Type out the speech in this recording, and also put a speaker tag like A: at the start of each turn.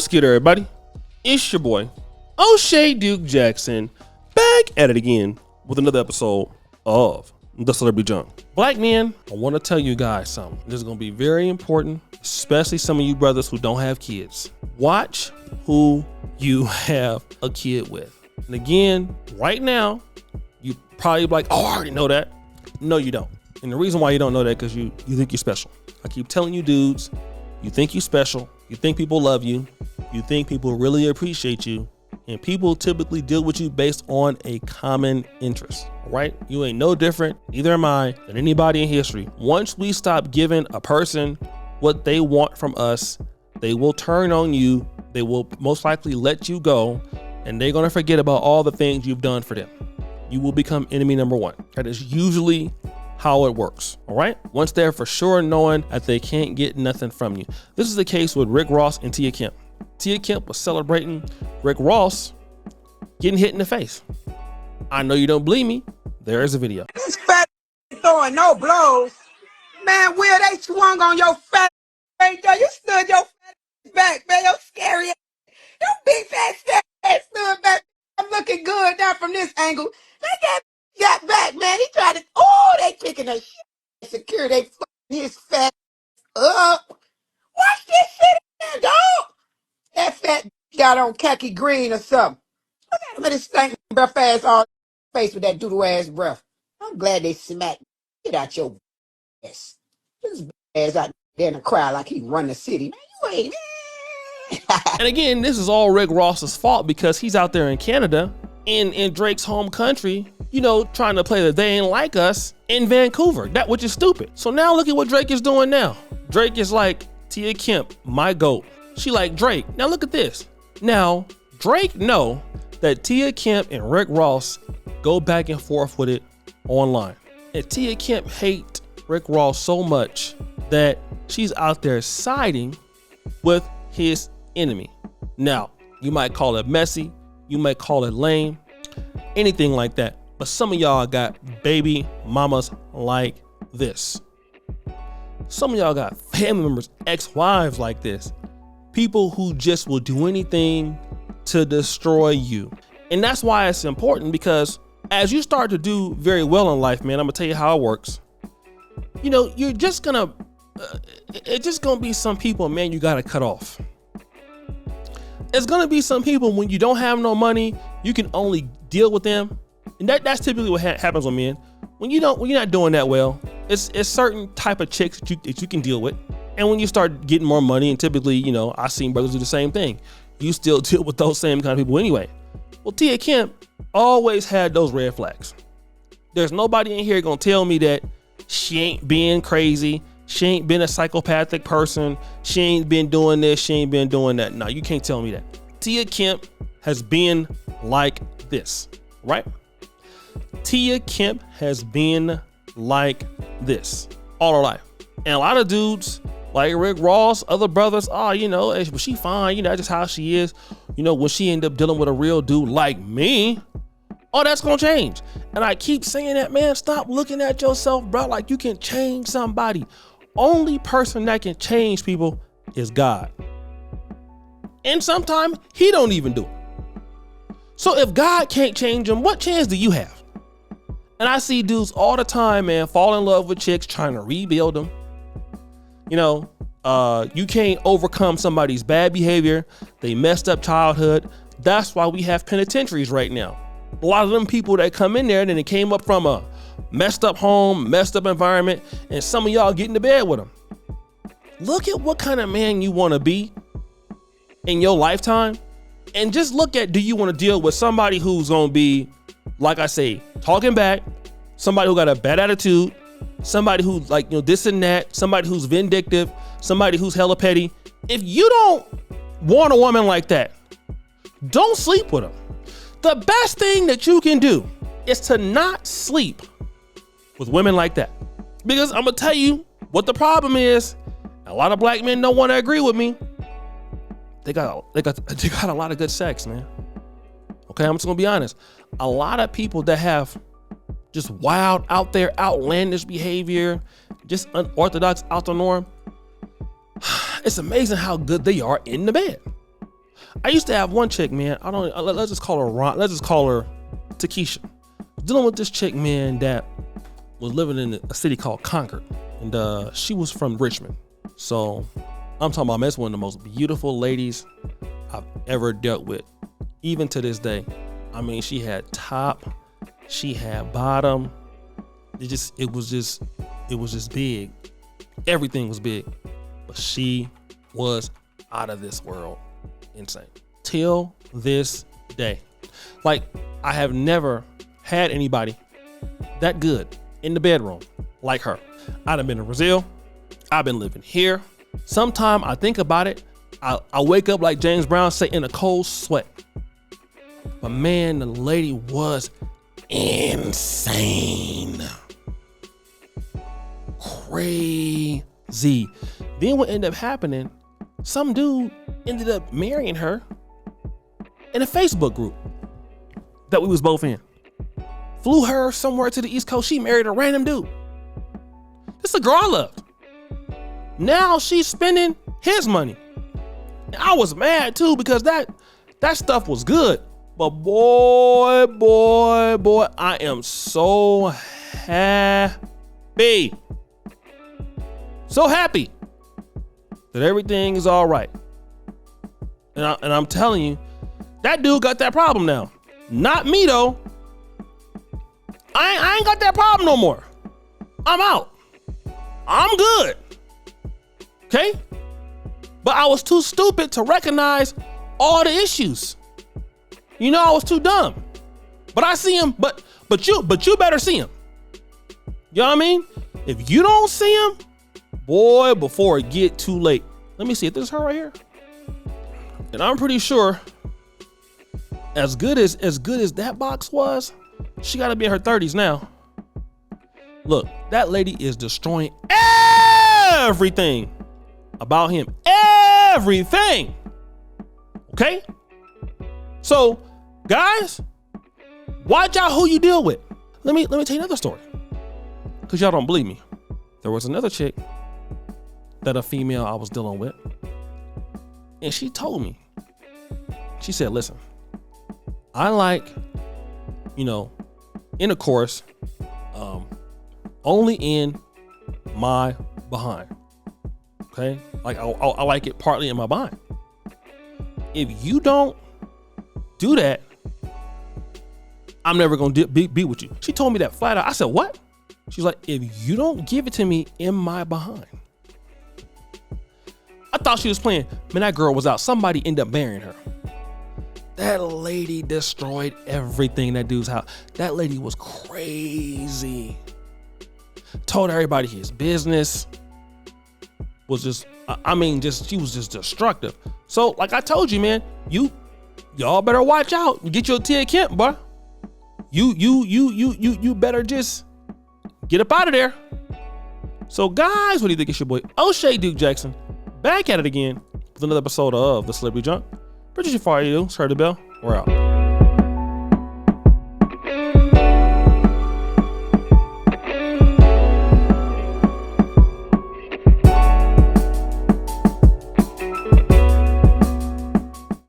A: What's good, everybody? It's your boy, O'Shea Duke Jackson, back at it again with another episode of The Celebrity Junk. Black men, I want to tell you guys something. This is going to be very important, especially some of you brothers who don't have kids. Watch who you have a kid with. And again, right now, you probably be like, oh, I already know that. No, you don't. And the reason why you don't know that because you think you're special. I keep telling you dudes, you think you're special. You think people love you. You think people really appreciate you. And people typically deal with you based on a common interest, right? You ain't no different, neither am I, than anybody in history. Once we stop giving a person what they want from us, they will turn on you. They will most likely let you go, and they're going to forget about all the things you've done for them. You will become enemy number one. That is usually how it works. All right. Once they're for sure knowing that they can't get nothing from you. This is the case with Rick Ross and Tia Kemp. Tia Kemp was celebrating Rick Ross getting hit in the face. I know you don't believe me. There is a video.
B: This fat throwing no blows. Man, Will, they swung on your fat right there. You stood your fat back, man. Your scary ass. Your big fat ass stood back. I'm looking good down from this angle. That got back, man. He tried to, they kicking the shit. Secure, they fucking his fat up. Watch this shit again, dog. That fat got on khaki green or something. Look at him with his stinking breath ass all face with that doodle ass breath. I'm glad they smacked. Get out your ass. This ass out there in the crowd like he run the city. Man, you ain't.
A: And again, this is all Rick Ross's fault because he's out there in Canada, in Drake's home country, you know, trying to play the they ain't like us in Vancouver, which is stupid. So now look at what Drake is doing now. Drake is like, Tia Kemp, my GOAT. She like Drake. Now look at this. Now, Drake know that Tia Kemp and Rick Ross go back and forth with it online. And Tia Kemp hate Rick Ross so much that she's out there siding with his enemy. Now, you might call it messy, you might call it lame, anything like that. But some of y'all got baby mamas like this. Some of y'all got family members, ex-wives like this. People who just will do anything to destroy you. And that's why it's important, because as you start to do very well in life, man, I'm gonna tell you how it works. You know, you're just gonna, it's just gonna be some people, man, you gotta cut off. It's gonna be some people when you don't have no money, you can only deal with them. And that's typically what happens with men. When you're not doing that well, it's certain type of chicks that you can deal with. And when you start getting more money, and typically, you know, I've seen brothers do the same thing. You still deal with those same kind of people anyway. Well, Tia Kemp always had those red flags. There's nobody in here gonna tell me that she ain't being crazy. She ain't been a psychopathic person. She ain't been doing this. She ain't been doing that. No, you can't tell me that. Tia Kemp has been like this, right? Tia Kemp has been like this all her life. And a lot of dudes like Rick Ross, other brothers, you know, but she fine, you know, that's just how she is. You know, when she end up dealing with a real dude like me, that's gonna change. And I keep saying that, man, stop looking at yourself, bro, like you can change somebody. Only person that can change people is God. And sometimes he don't even do it. So if God can't change them, what chance do you have? And I see dudes all the time, man, fall in love with chicks trying to rebuild them. You know, you can't overcome somebody's bad behavior. They messed up childhood. That's why we have penitentiaries right now. A lot of them people that come in there and then they came up from a messed up home, messed up environment, and some of y'all get into bed with them. Look at what kind of man you want to be in your lifetime, and just look at, do you want to deal with somebody who's going to be, like I say, talking back, somebody who got a bad attitude, somebody who's like, you know, this and that, somebody who's vindictive, somebody who's hella petty. If you don't want a woman like that, don't sleep with them. The best thing that you can do is to not sleep with women like that. Because I'm gonna tell you what the problem is. A lot of black men don't want to agree with me. They got a lot of good sex, man. Okay, I'm just gonna be honest. A lot of people that have just wild, out there, outlandish behavior, just unorthodox, out the norm. It's amazing how good they are in the bed. I used to have one chick, man. Let's just call her Ron. Let's just call her Takesha. Dealing with this chick, man, that was living in a city called Concord, and she was from Richmond. So I'm talking about, man, it's one of the most beautiful ladies I've ever dealt with, even to this day. I mean, she had top, she had bottom. It was just big. Everything was big, but she was out of this world. Insane. Till this day. Like, I have never had anybody that good in the bedroom like her. I'd have been in Brazil. I've been living here. Sometime I think about it, I wake up like James Brown say, in a cold sweat. But man, the lady was insane. Crazy. Then what ended up happening, some dude ended up marrying her in a Facebook group that we was both in. Flew her somewhere to the East Coast. She married a random dude. This is a girl I loved. Now she's spending his money. And I was mad too, because that stuff was good. But boy, I am so happy. So happy that everything is all right. And I'm telling you, that dude got that problem now. Not me though. I ain't got that problem no more. I'm out. I'm good. Okay? But I was too stupid to recognize all the issues. You know, I was too dumb. But I see him, but you better see him. You know what I mean? If you don't see him, boy, before it get too late. Let me see if this is her right here. And I'm pretty sure as good as that box was, she gotta be in her 30s now. Look, that lady is destroying everything about him. Everything. Okay? So, guys, watch out who you deal with. Let me tell you another story. Because y'all don't believe me. There was another chick that a female I was dealing with. And she told me. She said, listen, I like, intercourse only in my behind. Okay? Like, I like it partly in my behind. If you don't do that, I'm never gonna be with you. She told me that flat out. I said, what? She's like, if you don't give it to me in my behind. I thought she was playing. Man, that girl was out. Somebody ended up marrying her. That lady destroyed everything in that dude's house. That lady was crazy. Told everybody his business. Was just, she was just destructive. So, like I told you, man, y'all better watch out. Get your Tia Kemp, boy. You better just get up out of there. So, guys, what do you think? It's your boy O'Shea Duke Jackson, back at it again with another episode of The Celebrity Junk. Producer for you, Sir the Bell. We're out.